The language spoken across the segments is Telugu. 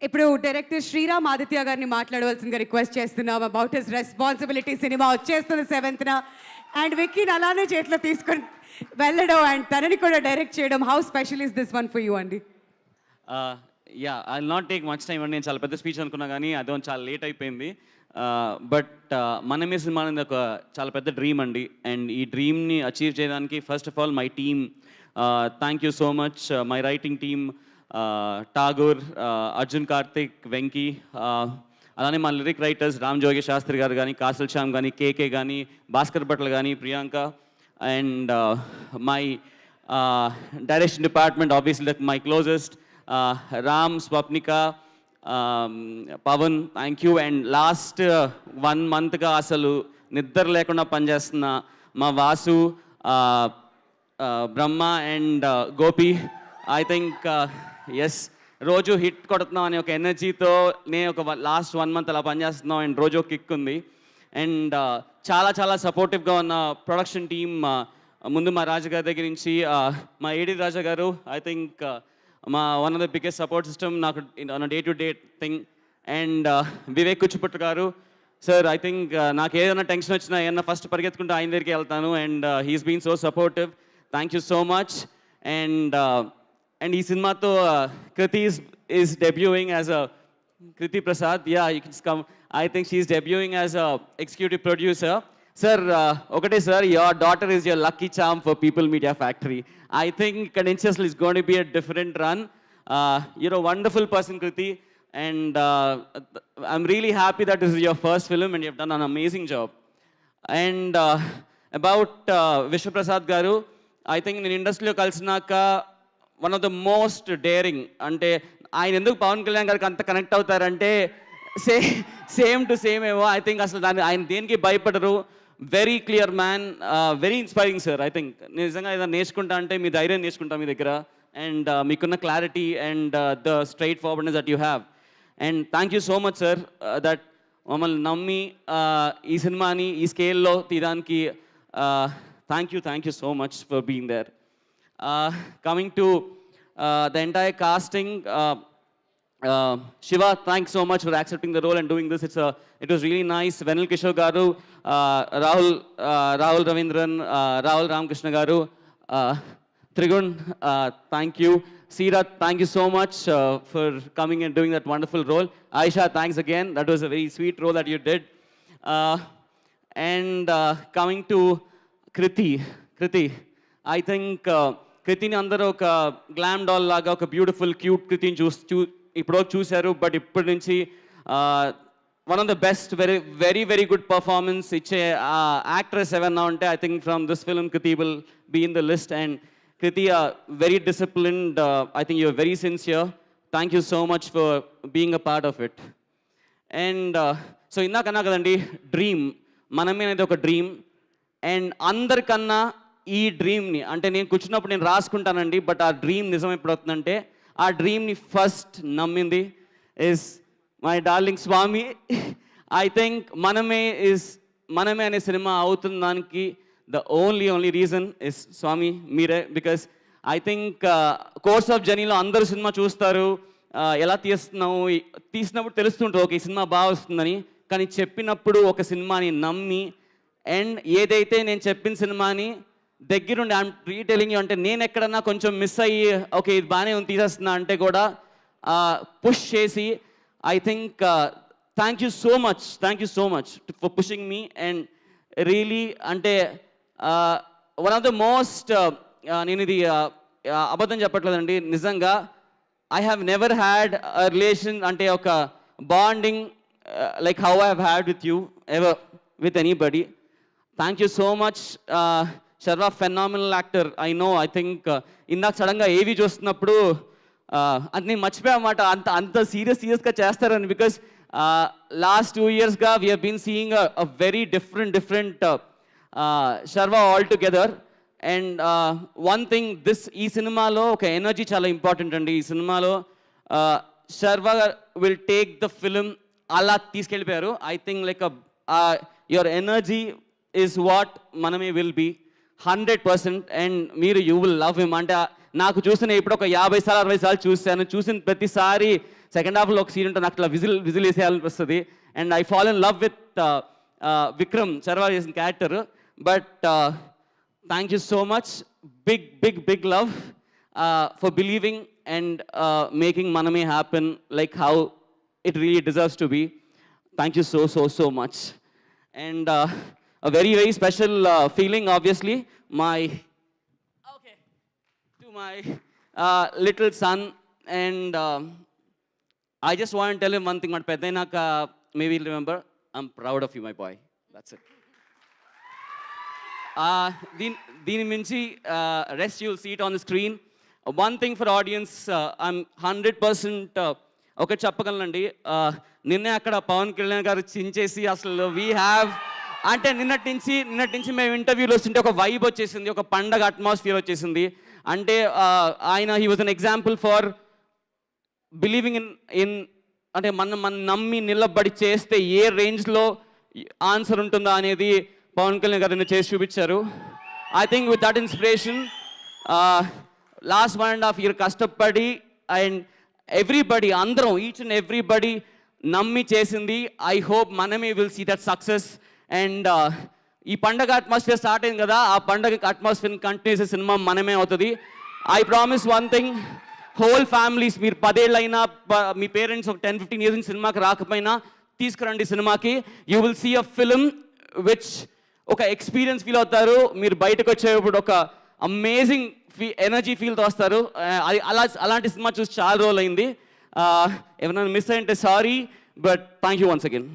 ఇప్పుడు డైరెక్టర్ శ్రీరామ్ ఆదిత్య గారిని మాట్లాడవలసిందిగా రిక్వెస్ట్ చేస్తున్నాం అబౌట్ హిస్ రెస్పాన్సిబిలిటీ. సినిమా వచ్చేస్తుంది 7th అండ్ విక్కీని అలానే చేతిలో తీసుకొని వెళ్ళడం అండ్ తనని కూడా డైరెక్ట్ చేయడం. How special is this one for you అండి? Yeah I not take much time అండి. నేను చాలా పెద్ద స్పీచ్ అనుకున్నా కానీ అదో చాలా లేట్ అయిపోయింది. బట్ మనమే సినిమా అనేది ఒక చాలా పెద్ద డ్రీమ్ అండి. అండ్ ఈ డ్రీమ్ని అచీవ్ చేయడానికి first of all my team, thank you so much. My writing team, Tagore, Arjun Karthik, Venky, అలానే మా లిరిక్ రైటర్స్ రామ్ జోగి శాస్త్రి గారు కానీ, కాసల్ శ్యామ్ కానీ, కేకే కానీ, భాస్కర్ భట్ల కానీ, Priyanka, and my direction department obviously my closest Ram, Swapnika, Pavan, thank you. And last 1 monthగా అసలు నిద్ర లేకుండా పనిచేస్తున్న మా Vasu, Brahma and Gopi. I think yes, రోజు హిట్ కొడుతున్నాం అనే ఒక ఎనర్జీతో నేను ఒక లాస్ట్ 1 month అలా పనిచేస్తున్నాం. అండ్ రోజు ఒక కిక్ ఉంది. అండ్ చాలా చాలా సపోర్టివ్గా ఉన్న ప్రొడక్షన్ టీమ్, ముందు మా రాజుగారి దగ్గర నుంచి మా ఏడి రాజా గారు, ఐ థింక్ మా one of the biggest support system నాకు day to day thing. And Vivek Kuchiputtu garu sir, I think నాకు ఏదైనా టెన్షన్ వచ్చినా ఏదైనా ఫస్ట్ పరిగెత్తుకుంటూ ఆయన దగ్గరికి వెళ్తాను. And he's been so supportive, thank you so much. And ఈ సినిమాతో Kriti is debuting as a Kriti Prasad. Yeah, you can come. I think she's debuting as a executive producer. Sir, okay, sir, your daughter is your lucky charm for People Media Factory. I think Credentials is going to be a different run. You're a wonderful person, Kriti, and I'm really happy that this is your first film and you've done an amazing job. And about Vishwa Prasad Garu, I think in industry lo kalsinaka one of the most daring, అంటే ఆయన ఎందుకు పవన్ కళ్యాణ్ గారికి అంత కనెక్ట్ అవుతారంటే సేమ్ టు సేమ్ ఏమో. ఐ థింక్ అసలు దాన్ని ఆయన దేనికి భయపడరు. Very clear man, very inspiring sir. I think నిజంగా ఏదైనా నేర్చుకుంటా అంటే మీ ధైర్యం నేర్చుకుంటా మీ దగ్గర. అండ్ మీకున్న clarity and the straightforwardness that you have. And thank you so much sir that మమ్మల్ని నమ్మి ఈ సినిమాని ఈ స్కేల్లో తీయడానికి thank you so much for being there. Coming to the entire casting, Shiva, thanks so much for accepting the role and doing this. It was really nice. Venal Kishore Garu, Rahul Ravindran, Rahul Ramakrishna Garu, Trigun, thank you. Seerat, thank you so much for coming and doing that wonderful role. Aisha, thanks again. That was a very sweet role that you did. And coming to Kriti, I think కృతిని అందరూ ఒక గ్లామ్ డాల్ లాగా ఒక బ్యూటిఫుల్ క్యూట్ కృతిని ఇప్పుడు చూశారు. బట్ ఇప్పటి నుంచి one of the best very very good performance ఇచ్చే యాక్ట్రెస్ ఎవరన్నా ఉంటే I think from this film Kriti will be in the list. And Kriti very disciplined, I think you're very sincere. Thank you so much for being a part of it. And so ఇందాకన్నా కదండి డ్రీమ్, మనమే అనేది ఒక డ్రీమ్. అండ్ అందరికన్నా ఈ డ్రీమ్ని అంటే నేను కూర్చున్నప్పుడు నేను రాసుకుంటానండి, బట్ ఆ డ్రీమ్ నిజం ఎప్పుడు అవుతుందంటే ఆ డ్రీమ్ని ఫస్ట్ నమ్మింది is my darling Swamy. I think Manamey అనే సినిమా అవుతున్న దానికి the only reason is Swamy మీరే. Because I think course of జర్నీలో అందరూ సినిమా చూస్తారు, ఎలా తీసినప్పుడు తెలుస్తుంటుంది ఓకే ఈ సినిమా బాగా వస్తుందని. కానీ చెప్పినప్పుడు ఒక సినిమాని నమ్మి అండ్ ఏదైతే నేను చెప్పిన సినిమాని దగ్గరుండి ఐఎమ్ రీటెలింగ్ యూ అంటే నేను ఎక్కడన్నా కొంచెం మిస్ అయ్యి ఓకే ఇది బాగానే ఉంది తీసేస్తున్నా అంటే కూడా పుష్ చేసి I think thank you so much for pushing me. And really అంటే వన్ ఆఫ్ ద మోస్ట్, నేను ఇది అబద్ధం చెప్పట్లేదండి, నిజంగా I have never had a relation అంటే ఒక bonding like how I have had with you ever with anybody. Thank you so much. Sharwa phenomenal actor, I know. I think ఇందాక సడన్గా ఏవి చూస్తున్నప్పుడు అది నేను మర్చిపోయామాట అంత సీరియస్గా చేస్తారని. బికాస్ లాస్ట్ 2 yearsగా we been seeing a very different Sharwa all together. And one thing ఈ సినిమాలో ఒక ఎనర్జీ చాలా ఇంపార్టెంట్ అండి. ఈ సినిమాలో Sharwa will take the film అలా తీసుకెళ్ళిపోయారు. I think like your energy is what Maname will be 100%. అండ్ మీరు యూ విల్ లవ్ హిమ్ అంటే నాకు చూసిన ఇప్పుడు ఒక 50 సార్లు 60 సార్లు చూశాను. చూసిన ప్రతిసారి సెకండ్ హాఫ్లో ఒక సీన్ ఉంటే నాకు అట్లా విజిల్ వేసేయాలనిపిస్తుంది. And I fall in love with Vikram Sharwa చేసిన character. But thank you so much. Big love for believing and making Maname happen like how it really deserves to be. Thank you so much. And a very special feeling, obviously, to my little son. And I just want to tell him one thing. But Pedainaka, maybe he'll remember, I'm proud of you, my boy. That's it. Dini minchi rest, you'll see it on the screen. One thing for audience, I'm 100% ఒకటి చెప్పగలనండి. నిన్నే అక్కడ పవన్ కళ్యాణ్ గారు చించేసి అసలు వీ హ్యావ్ అంటే నిన్నటి నుంచి మేము ఇంటర్వ్యూలో వస్తుంటే ఒక వైబ్ వచ్చేసింది, ఒక పండగ అట్మాస్ఫియర్ వచ్చేసింది. అంటే ఆయన he was an example for believing in అంటే మన నమ్మి నిలబడి చేస్తే ఏ రేంజ్లో ఆన్సర్ ఉంటుందా అనేది పవన్ కళ్యాణ్ గారు చేసి చూపించారు. I think with that inspiration last 1.5 year కష్టపడి అండ్ ఎవ్రీబడి అందరం ఈచ్ అండ్ ఎవ్రీబడి నమ్మి చేసింది. I hope Manamey will see that success. And ఈ పండగ అట్మాస్ఫియర్ స్టార్ట్ అయింది కదా, ఆ పండగ అట్మాస్ఫియర్ కంటిన్యూ చేసే సినిమా మనమే అవుతుంది. I promise one thing, whole families మీరు 10 ఏళ్ళైనా మీ పేరెంట్స్ ఒక 10-15 years సినిమాకి రాకపోయినా తీసుకురండి సినిమాకి. You will see a film which ఒక ఎక్స్పీరియన్స్ ఫీల్ అవుతారు. మీరు బయటకు వచ్చేటప్పుడు ఒక అమేజింగ్ ఎనర్జీ ఫీల్తో వస్తారు. అలాంటి సినిమా చూసి చాలా రోజులు అయింది. ఏమైనా మిస్ అయ్యంటే sorry, but thank you once again.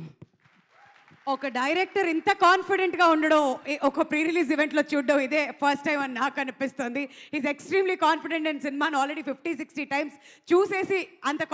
ఒక డైరెక్టర్ ఇంత కాన్ఫిడెంట్గా ఉండడం ఒక ప్రీ రిలీజ్ ఈవెంట్లో చూడడం ఇదే ఫస్ట్ టైం అని నాకు అనిపిస్తుంది. ఈజ్ ఎక్స్ట్రీమ్లీ కాన్ఫిడెంట్ అండ్ సినిమాను ఆల్రెడీ 50-60 times చూసేసి అంత